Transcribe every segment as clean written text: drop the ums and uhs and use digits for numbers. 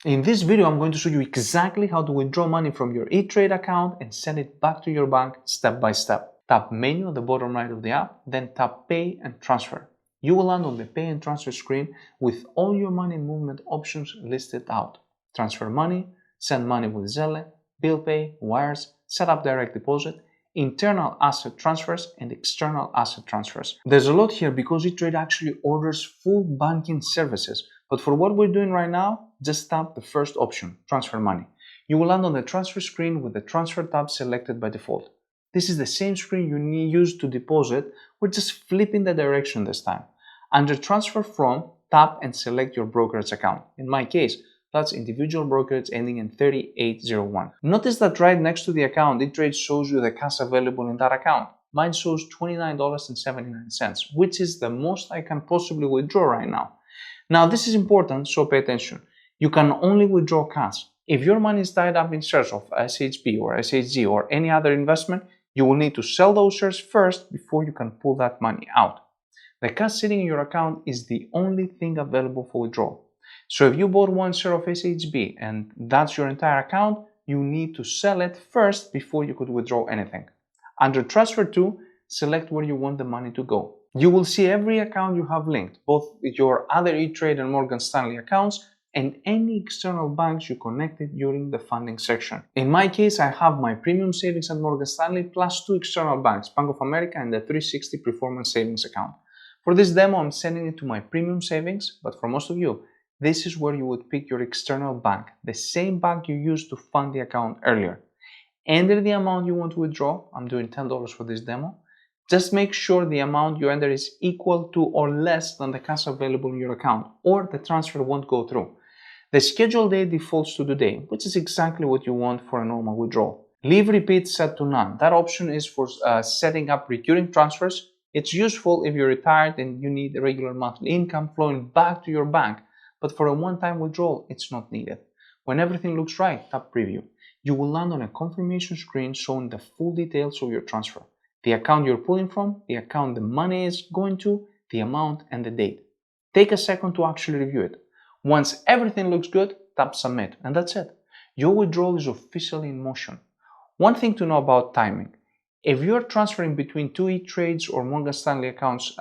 In this video, I'm going to show you exactly how to withdraw money from your ETrade account and send it back to your bank step by step. Tap Menu at the bottom right of the app, then tap Pay and Transfer. You will land on the Pay and Transfer screen with all your money movement options listed out. Transfer money, send money with Zelle, bill pay, wires, set up direct deposit, internal asset transfers and external asset transfers. There's a lot here because ETrade actually orders full banking services. But for what we're doing right now, just tap the first option, transfer money. You will land on the transfer screen with the transfer tab selected by default. This is the same screen you use to deposit, we're just flipping the direction this time. Under transfer from, tap and select your brokerage account. In my case, that's individual brokerage ending in 3801. Notice that right next to the account, ETrade shows you the cash available in that account. Mine shows $29.79, which is the most I can possibly withdraw right now. Now, this is important, so pay attention. You can only withdraw cash. If your money is tied up in shares of SHB or SHG or any other investment, you will need to sell those shares first before you can pull that money out. The cash sitting in your account is the only thing available for withdrawal. So if you bought one share of SHB and that's your entire account, you need to sell it first before you could withdraw anything. Under Transfer To, select where you want the money to go. You will see every account you have linked, both your other ETrade and Morgan Stanley accounts and any external banks you connected during the funding section. In my case, I have my premium savings at Morgan Stanley plus two external banks, Bank of America and the 360 Performance Savings account. For this demo, I'm sending it to my premium savings, but for most of you, this is where you would pick your external bank, the same bank you used to fund the account earlier. Enter the amount you want to withdraw. I'm doing $10 for this demo. Just make sure the amount you enter is equal to or less than the cash available in your account, or the transfer won't go through. The schedule date defaults to today, which is exactly what you want for a normal withdrawal. Leave repeat set to none. That option is for setting up recurring transfers. It's useful if you're retired and you need a regular monthly income flowing back to your bank, but for a one-time withdrawal, it's not needed. When everything looks right, tap Preview. You will land on a confirmation screen showing the full details of your transfer. The account you're pulling from, the account the money is going to, the amount, and the date. Take a second to actually review it. Once everything looks good, tap Submit, and that's it. Your withdrawal is officially in motion. One thing to know about timing. If you're transferring between two ETrades or Morgan Stanley accounts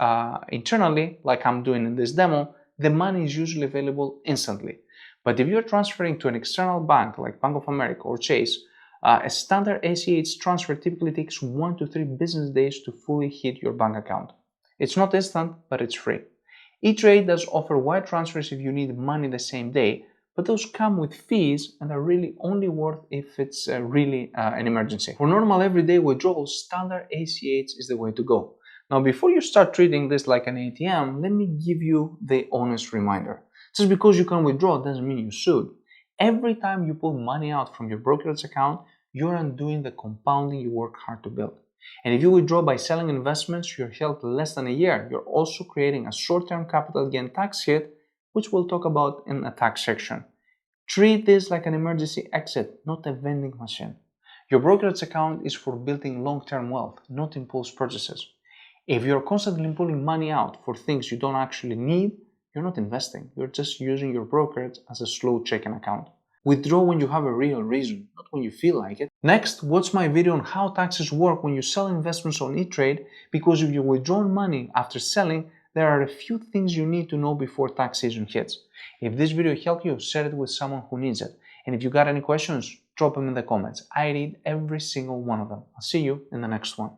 internally, like I'm doing in this demo, the money is usually available instantly. But if you're transferring to an external bank like Bank of America or Chase, a standard ACH transfer typically takes 1 to 3 business days to fully hit your bank account. It's not instant, but it's free. ETrade does offer wire transfers if you need money the same day, but those come with fees and are really only worth if it's really an emergency. For normal everyday withdrawals, standard ACH is the way to go. Now, before you start treating this like an ATM, let me give you the honest reminder. Just because you can withdraw doesn't mean you should. Every time you pull money out from your brokerage account, you're undoing the compounding you work hard to build. And if you withdraw by selling investments you're held less than a year, you're also creating a short-term capital gain tax hit, which we'll talk about in a tax section. Treat this like an emergency exit, not a vending machine. Your brokerage account is for building long-term wealth, not impulse purchases. If you're constantly pulling money out for things you don't actually need, you're not investing. You're just using your brokerage as a slow checking account. Withdraw when you have a real reason, not when you feel like it. Next, watch my video on how taxes work when you sell investments on ETrade, because if you withdraw money after selling, there are a few things you need to know before tax season hits. If this video helped you, share it with someone who needs it. And if you got any questions, drop them in the comments. I read every single one of them. I'll see you in the next one.